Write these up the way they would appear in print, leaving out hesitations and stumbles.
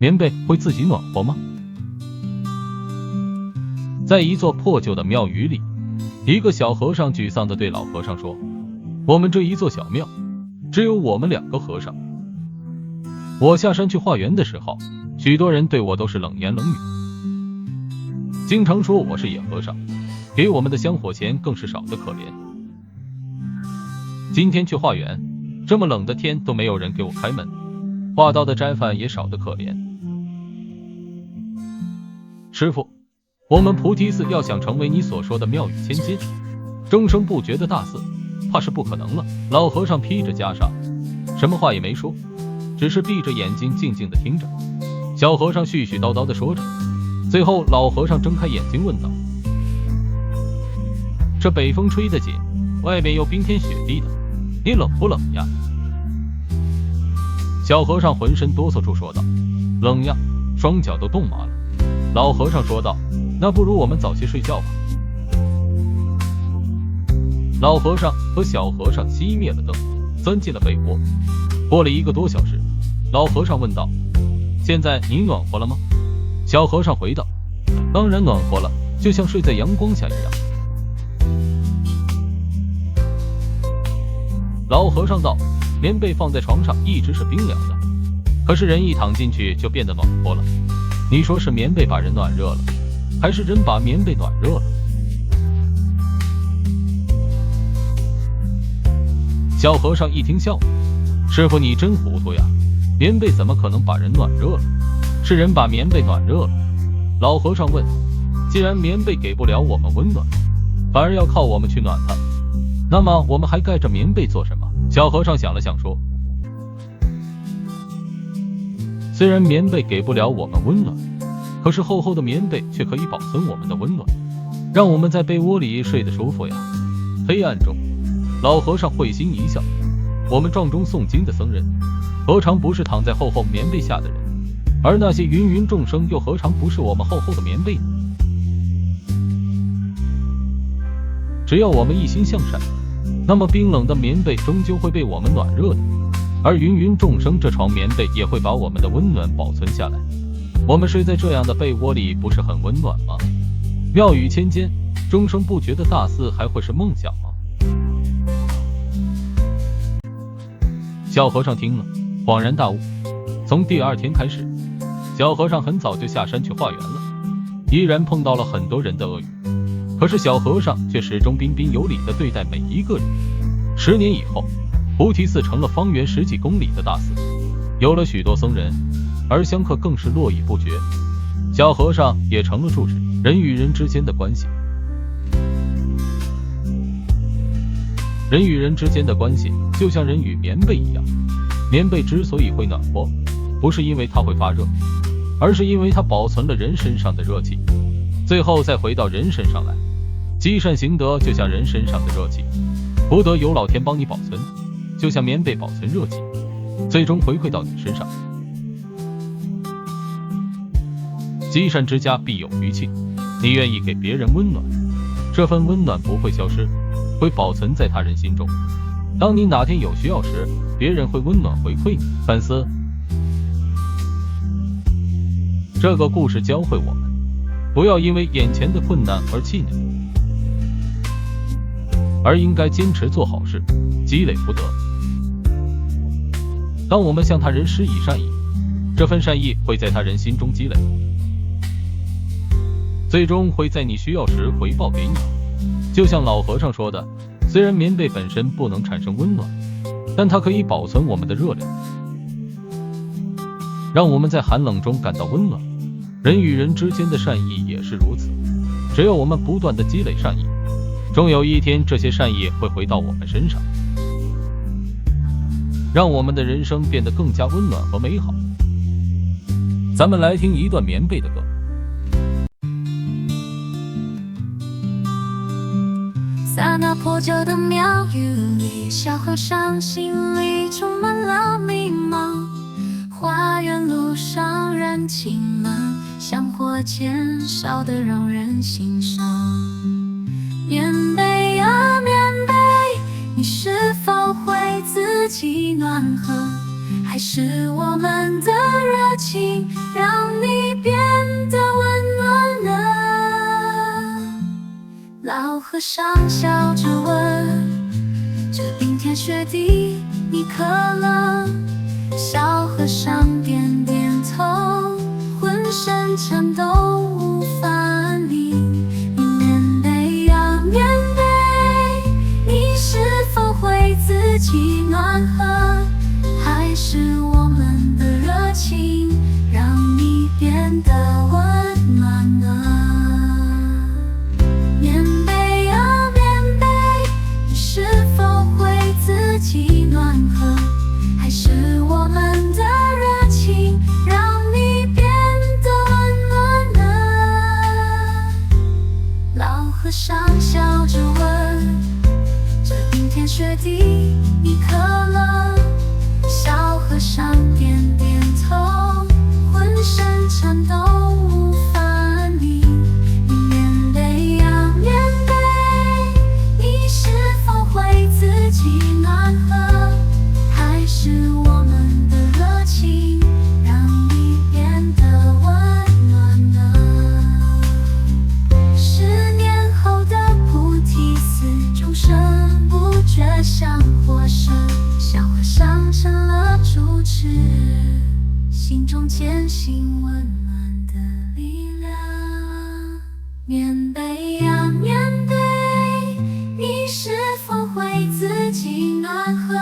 棉被会自己暖和吗？在一座破旧的庙宇里，一个小和尚沮丧地对老和尚说：我们这一座小庙，只有我们2个和尚。我下山去化缘的时候，许多人对我都是冷言冷语，经常说我是野和尚，给我们的香火钱更是少得可怜。今天去化缘，这么冷的天都没有人给我开门，化到的斋饭也少得可怜。师父，我们菩提寺要想成为你所说的妙语千间、终生不绝的大寺，怕是不可能了。老和尚披着袈裟，什么话也没说，只是闭着眼睛静静地听着。小和尚絮絮叨叨地说着，最后老和尚睁开眼睛问道：这北风吹得紧，外面又冰天雪地的，你冷不冷呀？小和尚浑身哆嗦处说道：冷呀，双脚都冻麻了。老和尚说道：那不如我们早些睡觉吧。老和尚和小和尚熄灭了灯，钻进了被窝。过了1个多小时，老和尚问道：现在你暖和了吗？小和尚回道：当然暖和了，就像睡在阳光下一样。老和尚道：棉被放在床上一直是冰凉的，可是人一躺进去就变得暖和了。你说是棉被把人暖热了，还是人把棉被暖热了？小和尚一听笑了：师傅你真糊涂呀，棉被怎么可能把人暖热了？是人把棉被暖热了。老和尚问：既然棉被给不了我们温暖，反而要靠我们去暖它，那么我们还盖着棉被做什么？小和尚想了想说：虽然棉被给不了我们温暖，可是厚厚的棉被却可以保存我们的温暖，让我们在被窝里睡得舒服呀。黑暗中，老和尚会心一笑：我们撞钟诵经的僧人，何尝不是躺在厚厚棉被下的人？而那些芸芸众生又何尝不是我们厚厚的棉被呢？只要我们一心向善，那么冰冷的棉被终究会被我们暖热的，而芸芸众生这床棉被也会把我们的温暖保存下来。我们睡在这样的被窝里，不是很温暖吗？妙语千间、终生不绝的大寺还会是梦想吗？小和尚听了，恍然大悟。从第2天开始，小和尚很早就下山去化缘了，依然碰到了很多人的恶语，可是小和尚却始终彬彬有礼地对待每一个人。10年以后，菩提寺成了方圆10几公里的大寺，有了许多僧人，而香客更是络绎不绝。小和尚也成了住持，人与人之间的关系，人与人之间的关系就像人与棉被一样，棉被之所以会暖和，不是因为它会发热，而是因为它保存了人身上的热气，最后再回到人身上来。积善行德就像人身上的热气，福德由老天帮你保存，就像棉被保存热气，最终回馈到你身上。积善之家必有余庆，你愿意给别人温暖，这份温暖不会消失，会保存在他人心中。当你哪天有需要时，别人会温暖回馈你。反思。这个故事教会我们，不要因为眼前的困难而气馁，而应该坚持做好事，积累福德。当我们向他人施以善意，这份善意会在他人心中积累，最终会在你需要时回报给你。就像老和尚说的，虽然棉被本身不能产生温暖，但它可以保存我们的热量，让我们在寒冷中感到温暖。人与人之间的善意也是如此，只要我们不断地积累善意，终有一天这些善意会回到我们身上，让我们的人生变得更加温暖和美好。咱们来听一段棉被的歌。在那破旧的庙宇里，小和尚心里充满了迷茫。花园路上人情冷，香火钱少得让人心伤。棉被啊棉被，你是否会自己暖和？还是我们的热情和尚笑着问，这冰天雪地你渴了？小和尚点点头，浑身颤抖无法理。面对呀面对，你是否会自己暖和？还是我们的热情让你变得温暖呢？面对呀面对，你是否会自己暖和？还是我们的热情让你变得温暖呢？老和尚笑着问，这冰天雪地你渴了？小和尚点点头，浑身颤抖无法理。面对呀面对，你是否会自己暖和？还是我们的热情让你变得温暖呢？10年后的菩提寺，众生不觉像活神，小和尚成了主持，心中坚信温暖的力量。面对呀面对，你是否会自己暖和？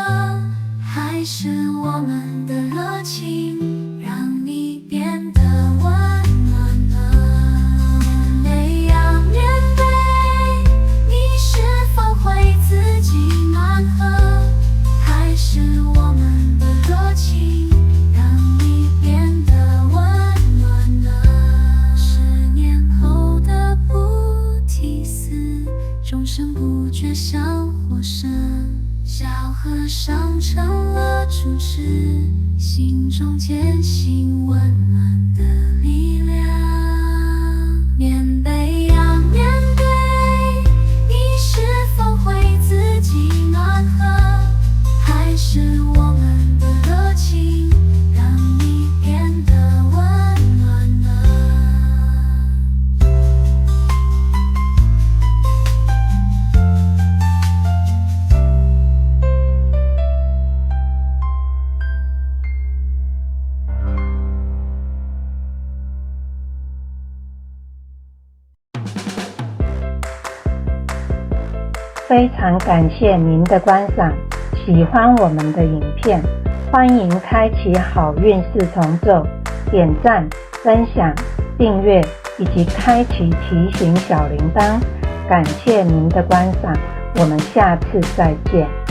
还是我们的热情让你变得温暖呢？面对呀面对，你是否会自己暖和？还是我们的热情让你变得温暖呢？10年后的菩提寺，众生不觉像活神，小和尚成了主持，心中坚信温暖的力量。面对呀面对，你是否会自己暖和？还是我们的热情让你变得温暖呢？非常感谢您的观赏，喜欢我们的影片，欢迎开启好运四重奏，点赞、分享、订阅以及开启提醒小铃铛。感谢您的观赏，我们下次再见。